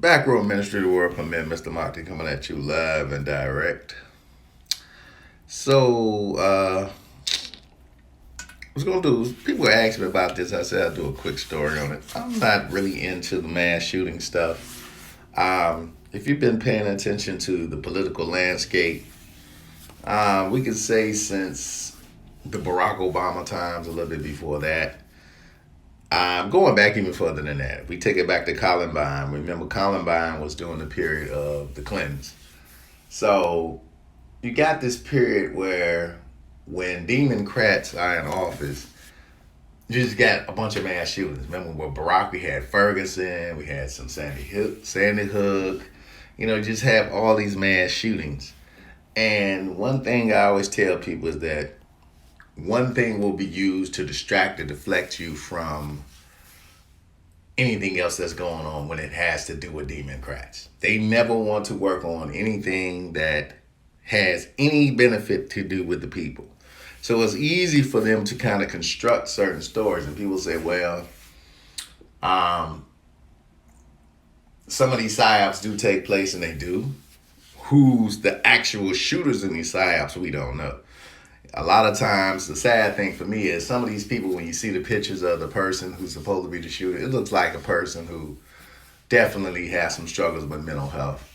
Back Row Ministry of the World Permit, Mr. Martin coming at you live and direct. So, what's going to do, people ask me about this. I said I'll do a quick story on it. I'm not really into the mass shooting stuff. If you've been paying attention to the political landscape, we could say since the Barack Obama times, a little bit before that, going back even further than that. If we take it back to Columbine, remember Columbine was during the period of the Clintons. So you got this period where when Democrats are in office, you just got a bunch of mass shootings. Remember with Barack, we had Ferguson, we had some Sandy Hook. You know, just have all these mass shootings. And one thing I always tell people is that one thing will be used to distract or deflect you from anything else that's going on when it has to do with Democrats. They never want to work on anything that has any benefit to do with the people. So it's easy for them to kind of construct certain stories, and people say, well, um, some of these psyops do take place, and they do. Who's the actual shooters in these psyops, we don't know. A lot of times, the sad thing for me is some of these people, when you see the pictures of the person who's supposed to be the shooter, it looks like a person who definitely has some struggles with mental health.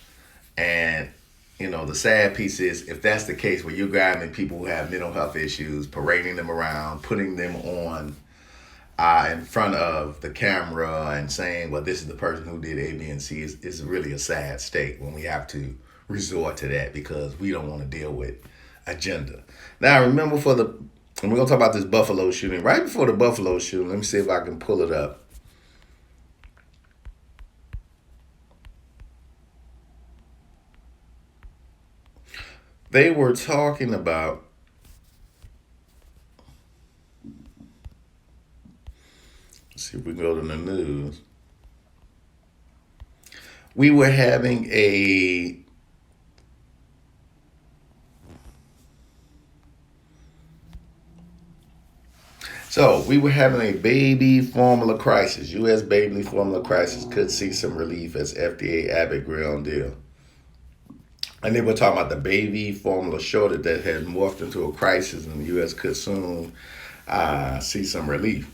And, you know, the sad piece is if that's the case, where you're grabbing people who have mental health issues, parading them around, putting them on in front of the camera and saying, well, this is the person who did A, B, and C is really a sad state when we have to resort to that because we don't want to deal with agenda. Now, remember and we're going to talk about this Buffalo shooting. Right before the Buffalo shooting, let me see if I can pull it up. They were talking about, let's see if we go to the news. We were having a baby formula crisis. U.S. baby formula crisis could see some relief as FDA Abbott ground deal. And they were talking about the baby formula shortage that had morphed into a crisis, and the U.S. could soon see some relief.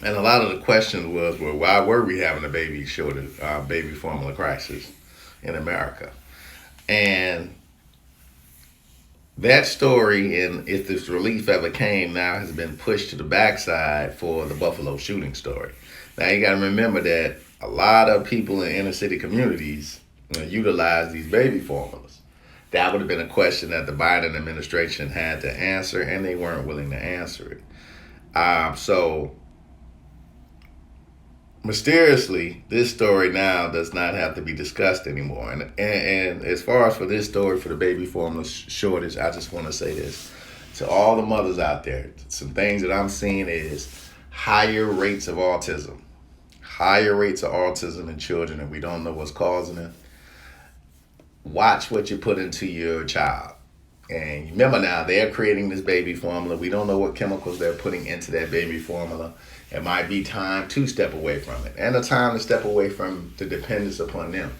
And a lot of the questions was, well, why were we having a baby shortage, baby formula crisis in America? And that story, and if this relief ever came, now has been pushed to the backside for the Buffalo shooting story. Now you got to remember that a lot of people in inner city communities utilize these baby formulas. That would have been a question that the Biden administration had to answer, and they weren't willing to answer it. So mysteriously, this story now does not have to be discussed anymore. And as far as for this story, for the baby formula shortage, I just want to say this to all the mothers out there. Some things that I'm seeing is higher rates of autism. Higher rates of autism in children, and we don't know what's causing it. Watch what you put into your child. And remember now, they're creating this baby formula. We don't know what chemicals they're putting into that baby formula. It might be time to step away from it, and a time to step away from the dependence upon them.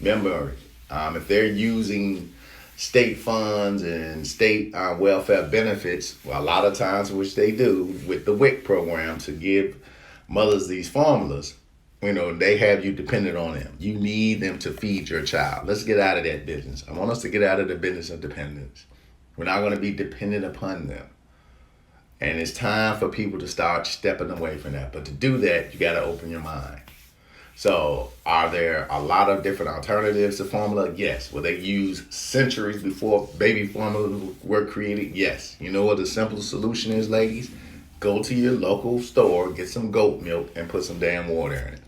Remember, if they're using state funds and state welfare benefits, well, a lot of times, which they do with the WIC program to give mothers these formulas, you know, they have you dependent on them. You need them to feed your child. Let's get out of that business. I want us to get out of the business of dependence. We're not going to be dependent upon them. And it's time for people to start stepping away from that. But to do that, you got to open your mind. So are there a lot of different alternatives to formula? Yes. Will they use centuries before baby formula were created? Yes. You know what the simple solution is, ladies? Go to your local store, get some goat milk, and put some damn water in it.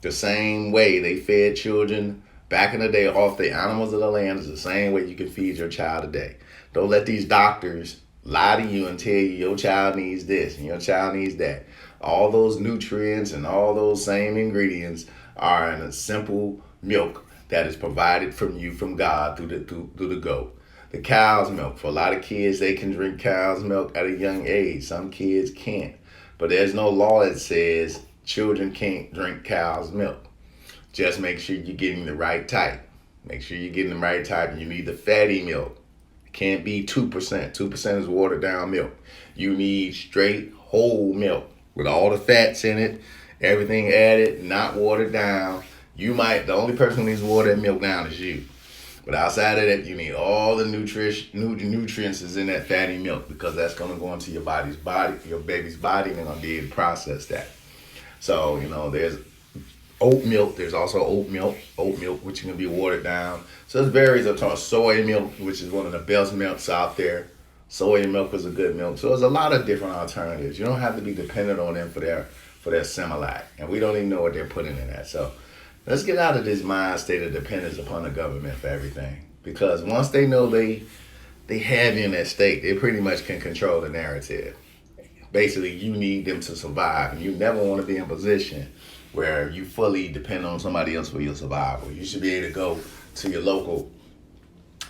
The same way they fed children back in the day off the animals of the land is the same way you can feed your child today. Don't let these doctors lie to you and tell you your child needs this and your child needs that. All those nutrients and all those same ingredients are in a simple milk that is provided from you from God through the goat. The cow's milk. For a lot of kids, they can drink cow's milk at a young age. Some kids can't. But there's no law that says children can't drink cow's milk. Just make sure you're getting the right type. Make sure you're getting the right type, and you need the fatty milk. It can't be 2%. 2% is watered down milk. You need straight whole milk with all the fats in it, everything added, not watered down. The only person who needs to water that milk down is you. But outside of that, you need all the nutrients is in that fatty milk, because that's going to go into your baby's body, and they're going to be able to process that. So, there's oat milk. There's also oat milk, which can be watered down. So it varies up to soy milk, which is one of the best milks out there. Soy milk is a good milk. So there's a lot of different alternatives. You don't have to be dependent on them for their Similac. And we don't even know what they're putting in that. So let's get out of this mind state of dependence upon the government for everything. Because once they know they have you in that state, they pretty much can control the narrative. Basically, you need them to survive. And you never want to be in a position where you fully depend on somebody else for your survival. You should be able to go to your local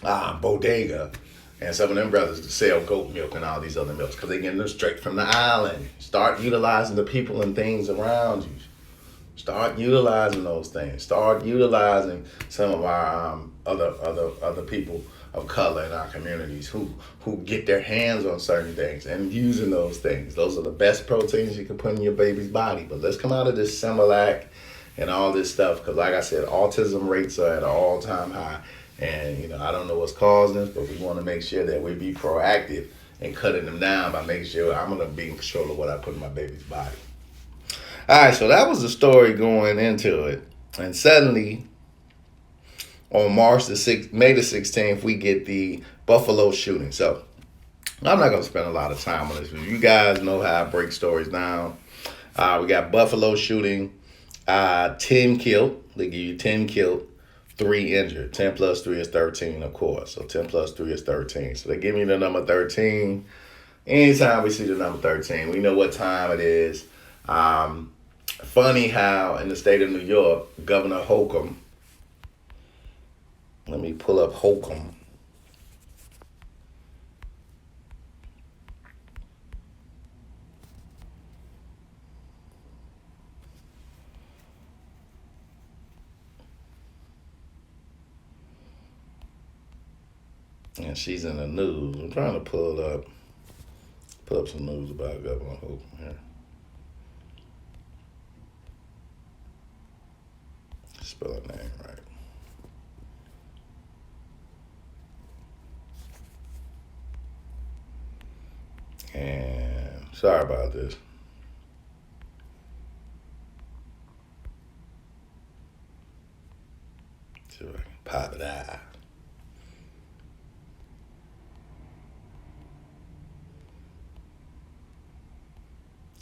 bodega and some of them brothers to sell goat milk and all these other milks, because they get them straight from the island. Start utilizing the people and things around you. Start utilizing those things. Start utilizing some of our other people of color in our communities who get their hands on certain things and using those things. Those are the best proteins you can put in your baby's body. But let's come out of this Similac and all this stuff, because like I said, autism rates are at an all-time high. And, I don't know what's causing this, but we want to make sure that we be proactive in cutting them down by making sure I'm going to be in control of what I put in my baby's body. All right, so that was the story going into it. And suddenly, on May the 16th, we get the Buffalo shooting. So I'm not going to spend a lot of time on this. You guys know how I break stories down. We got Buffalo shooting, 10 killed. They give you 10 killed, 3 injured. 10 plus 3 is 13, of course. So 10 plus 3 is 13. So they give me the number 13. Anytime we see the number 13, we know what time it is. Funny how in the state of New York, Governor Holcomb, let me pull up Holcomb. And she's in the news. I'm trying to pull up some news about Governor Holcomb here. Spell her name right. And sorry about this. See if I can pop it out.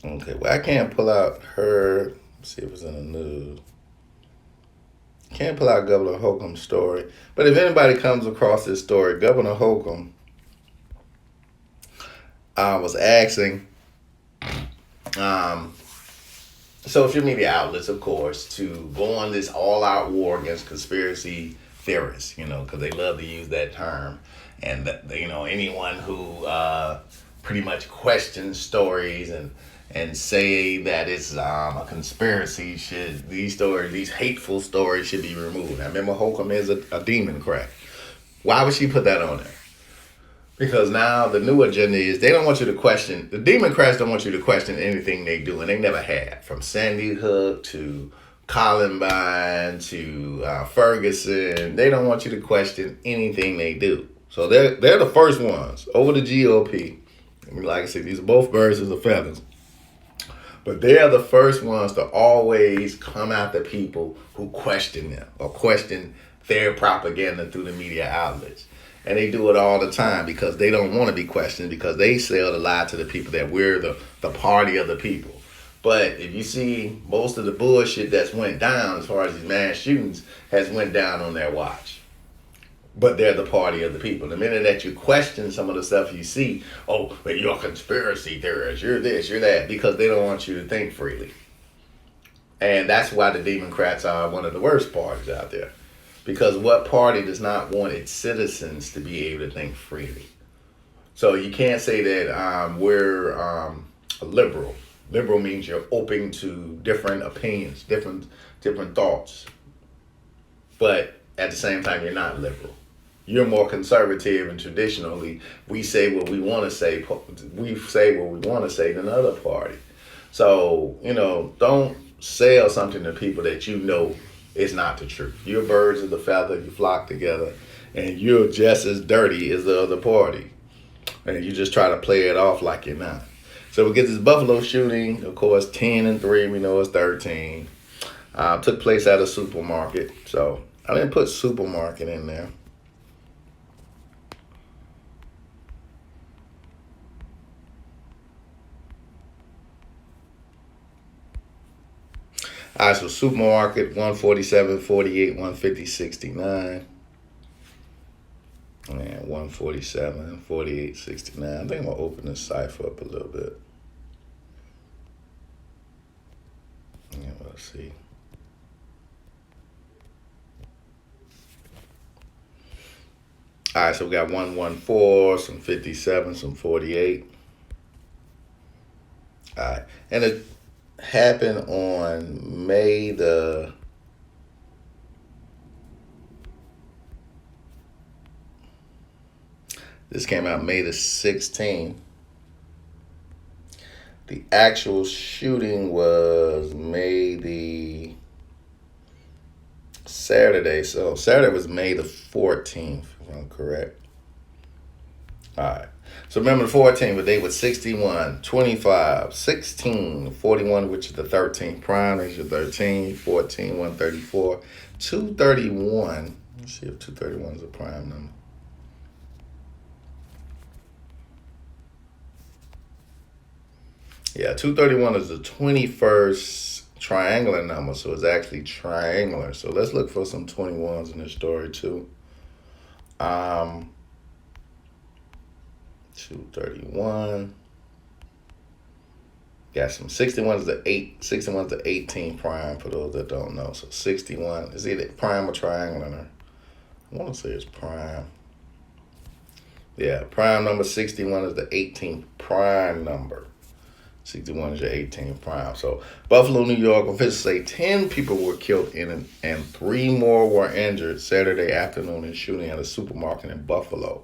Okay, well, I can't pull out her. Let's see if it's in the news. Can't pull out Governor Holcomb's story. But if anybody comes across this story, Governor Holcomb was asking social media outlets, of course, to go on this all-out war against conspiracy theorists, because they love to use that term. And, anyone who pretty much questions stories and say that it's a conspiracy, these hateful stories should be removed. Now, remember, Holcomb is a Democrat. Why would she put that on there? Because now the new agenda is they don't want you to question, the Democrats don't want you to question anything they do, and they never have. From Sandy Hook to Columbine to Ferguson, they don't want you to question anything they do. So they're the first ones over the GOP. Like I said, these are both birds of a feather. But they're the first ones to always come after people who question them or question their propaganda through the media outlets. And they do it all the time because they don't want to be questioned, because they sell the lie to the people that we're the party of the people. But if you see, most of the bullshit that's went down as far as these mass shootings has went down on their watch. But they're the party of the people. The minute that you question some of the stuff you see, oh, but you're a conspiracy theorist, you're this, you're that, because they don't want you to think freely. And that's why the Democrats are one of the worst parties out there. Because what party does not want its citizens to be able to think freely? So you can't say that we're a liberal. Liberal means you're open to different opinions, different thoughts, but at the same time, you're not liberal. You're more conservative, and traditionally, we say what we want to say. We say what we want to say than the other party. So, don't sell something to people that you know is not the truth. You're birds of the feather, you flock together, and you're just as dirty as the other party. And you just try to play it off like you're not. So we get this Buffalo shooting, of course, 10 and 3, we know it's 13. Took place at a supermarket. So I didn't put supermarket in there. All right, so supermarket 147, 48, 150, 69. And 147, 48, 69. I think I'm going to open this cipher up a little bit. Yeah, let's see. All right, so we got 114, some 57, some 48. All right, and it happened on May the. This came out May the 16th. The actual shooting was May the Saturday. So Saturday was May the 14th, if I'm correct. All right. So remember the 14th, but they were 61, 25, 16, 41, which is the 13th prime. There's your 13, 14, 134, 231. Let's see if 231 is a prime number. Yeah, 231 is the 21st triangular number, so it's actually triangular. So let's look for some 21s in this story too. 231. Got some 61 is the 61 is the 18 prime for those that don't know. So 61 is either prime or triangular. I want to say it's prime. Yeah, prime number 61 is the 18th prime number. 61 is your 18th prime. So Buffalo, New York, officials say 10 people were killed and 3 more were injured Saturday afternoon in shooting at a supermarket in Buffalo.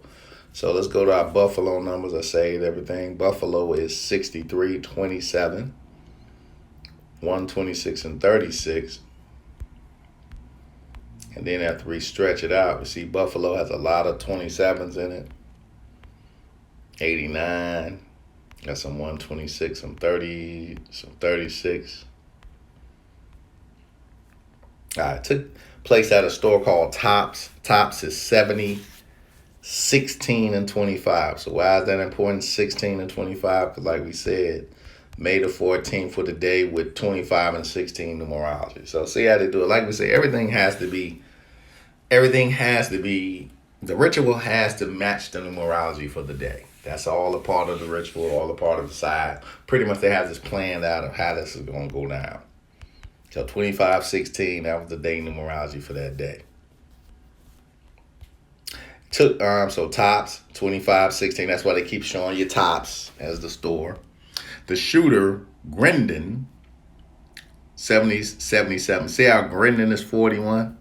So let's go to our Buffalo numbers. I saved everything. Buffalo is 63, 27, 126, and 36. And then after we stretch it out, we see Buffalo has a lot of 27s in it. 89. Got some 126, some 30, some 36. All right, took place at a store called Tops. Tops is 70, 16, and 25. So why is that important, 16 and 25? Because like we said, May the 14th for the day with 25 and 16 numerology. So see how they do it. Like we say, everything has to be, the ritual has to match the numerology for the day. That's all a part of the ritual, all a part of the side. Pretty much they have this planned out of how this is going to go down. So 2516, that was the day numerology for that day. Took so Tops 2516. That's why they keep showing you Tops as the store. The shooter Grendon 77. See how Grendon is 41.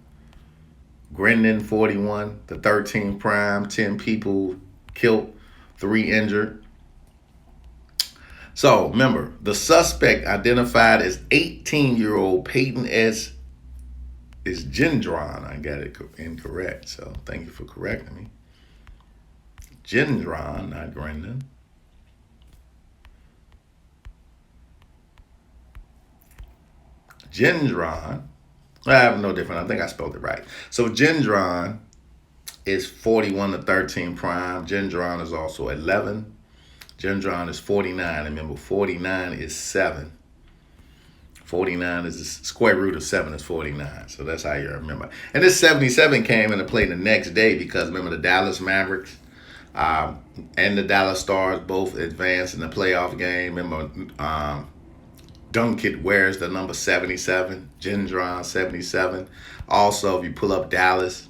Grendon 41. The 13 prime. 10 people killed. 3 injured. So remember, the suspect identified as 18-year-old Peyton S. is Gendron. I got it incorrect, so thank you for correcting me. Gendron, not Grendon. Gendron. I have no different. I think I spelled it right. So Gendron is 41 to 13 prime. Gendron is also 11. Gendron is 49. Remember, 49 is 7. 49 is the square root of 7 is 49. So that's how you remember. And this 77 came into play the next day because remember the Dallas Mavericks and the Dallas Stars both advanced in the playoff game. Remember, Dunkett wears the number 77. Gendron 77. Also, if you pull up Dallas,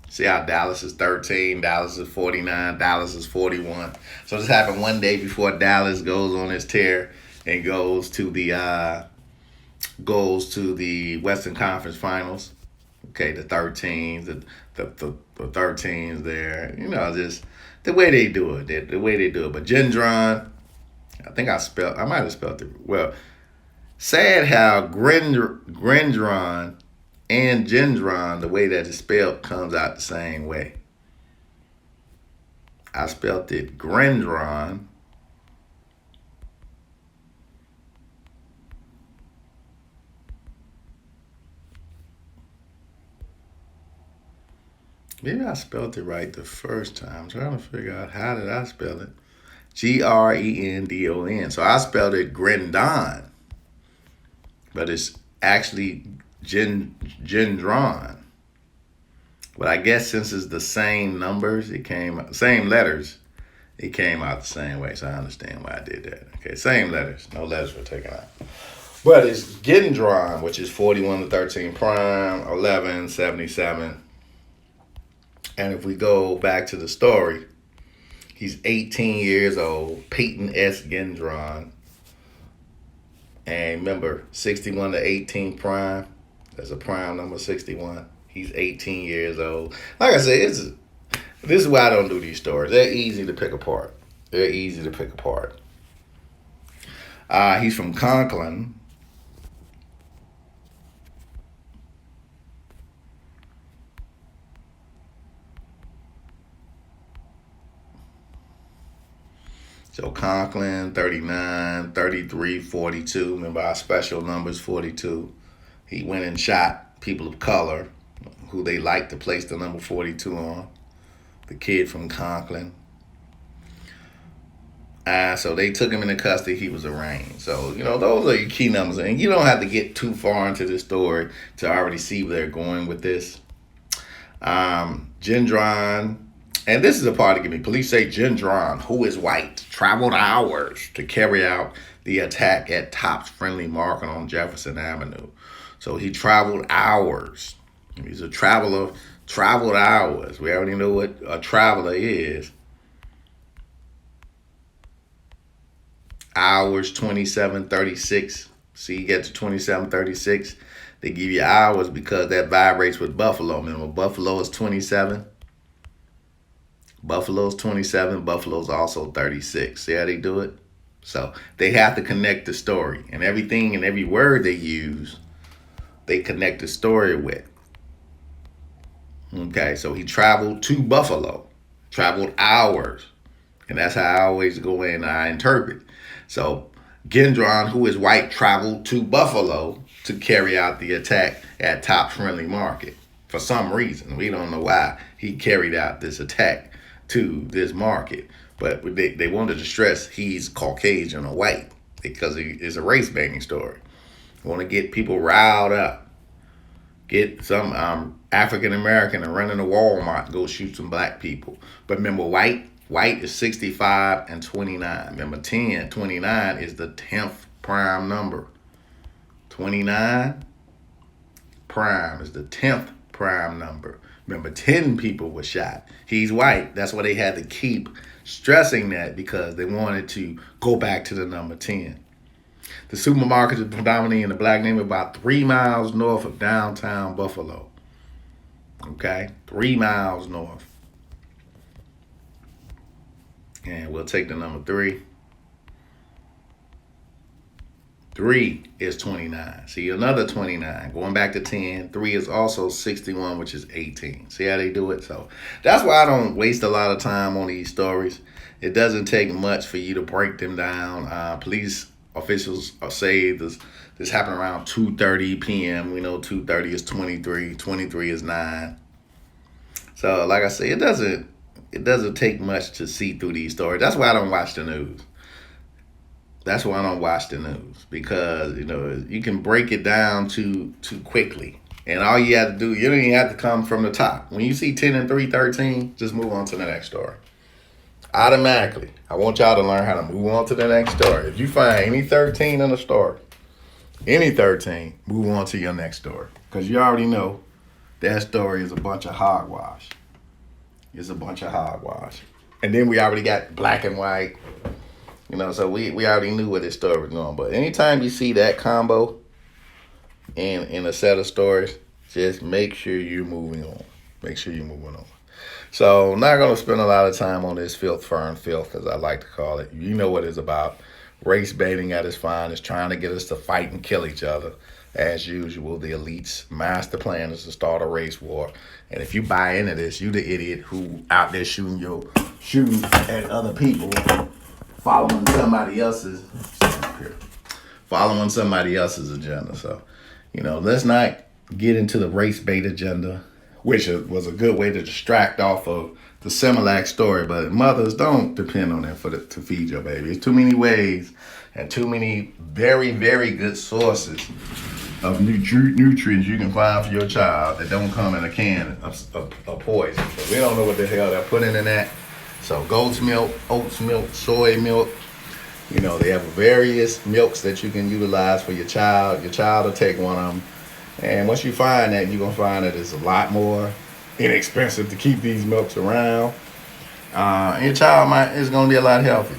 see how Dallas is 13, Dallas is 49, Dallas is 41. So this happened one day before Dallas goes on its tear. and goes to the Western Conference Finals. Okay, the 13s, the 13s there. Just the way they do it, the way they do it. But Gendron, I might have spelled it well. Sad how Grindron and Gendron, the way that it's spelled, comes out the same way. I spelled it Grindron. Maybe I spelled it right the first time. I'm trying to figure out how did I spell it. Grendon. So I spelled it Grendon, but it's actually Gendron. But I guess since it's the same numbers, same letters, it came out the same way. So I understand why I did that. Okay, same letters. No letters were taken out. But it's Gendron, which is 41 to 13 prime, 1177. And if we go back to the story, he's 18 years old, Peyton S. Gendron. And remember, 61 to 18 prime, that's a prime number 61. He's 18 years old. Like I said, this is why I don't do these stories. They're easy to pick apart. He's from Conklin. So Conklin, 39, 33, 42. Remember our special numbers, 42. He went and shot people of color who they liked to place the number 42 on. The kid from Conklin. So they took him into custody. He was arraigned. So, those are your key numbers. And you don't have to get too far into the story to already see where they're going with this. Gendron. And this is a part that give me. Police say Gendron, who is white, traveled hours to carry out the attack at Tops Friendly Market on Jefferson Avenue. So he traveled hours. He's a traveler, traveled hours. We already know what a traveler is. Hours, 2736. See, you get to 2736. They give you hours because that vibrates with Buffalo. Remember, Buffalo is 27. Buffalo's 27, Buffalo's also 36. See how they do it? So they have to connect the story. And everything and every word they use, they connect the story with. Okay, so he traveled to Buffalo, traveled hours. And that's how I always go in and I interpret. So Gendron, who is white, traveled to Buffalo to carry out the attack at Tops Friendly Market. For some reason, we don't know why he carried out this attack to this market, but they wanted to stress he's Caucasian or white because it's a race baiting story. Want to get people riled up, get some African American to run into Walmart, go shoot some black people. But remember, white is 65 and 29. Remember, 29 is the 10th prime number. 29 prime is the 10th prime number. Remember, 10 people were shot. He's white. That's why they had to keep stressing that because they wanted to go back to the number 10. The supermarket is predominantly in the black neighborhood about 3 miles north of downtown Buffalo. Okay? 3 miles north. And we'll take the number 3. 3 is 29. See, another 29. Going back to 10. 3 is also 61, which is 18. See how they do it? So that's why I don't waste a lot of time on these stories. It doesn't take much for you to break them down. Police officials say this happened around 2:30 p.m. We know 2:30 is 23. 23 is 9. So like I say, it doesn't take much to see through these stories. That's why I don't watch the news. That's why I don't watch the news because, you can break it down too quickly. And all you have to do, you don't even have to come from the top. When you see 10 and 3, 13, just move on to the next story. Automatically, I want y'all to learn how to move on to the next story. If you find any 13 in the story, any 13, move on to your next story. Because you already know that story is a bunch of hogwash. It's a bunch of hogwash. And then we already got black and white. So we already knew where this story was going. But anytime you see that combo in a set of stories, just make sure you're moving on. Make sure you're moving on. So, not going to spend a lot of time on this filth, fern filth, as I like to call it. You know what it's about. Race baiting at its finest, trying to get us to fight and kill each other. As usual, the elites' master plan is to start a race war. And if you buy into this, you the idiot who out there shooting at other people, following somebody else's agenda. So, let's not get into the race bait agenda, which was a good way to distract off of the Similac story. But mothers, don't depend on that to feed your baby. There's too many ways and too many very, very good sources of nutrients you can find for your child that don't come in a can of poison. So we don't know what the hell they're putting in that. So goat's milk, oats milk, soy milk. They have various milks that you can utilize for your child. Your child will take one of them. And once you find that, you're going to find that it's a lot more inexpensive to keep these milks around. And your child is going to be a lot healthier.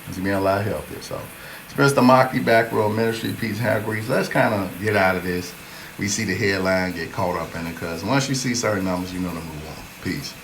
It's going to be a lot healthier. So, it's Mr. Mocky, Back Row Ministry, Peace, Hair Grease. Let's kind of get out of this. We see the headline, get caught up in it. Because once you see certain numbers, you know to move on. Peace.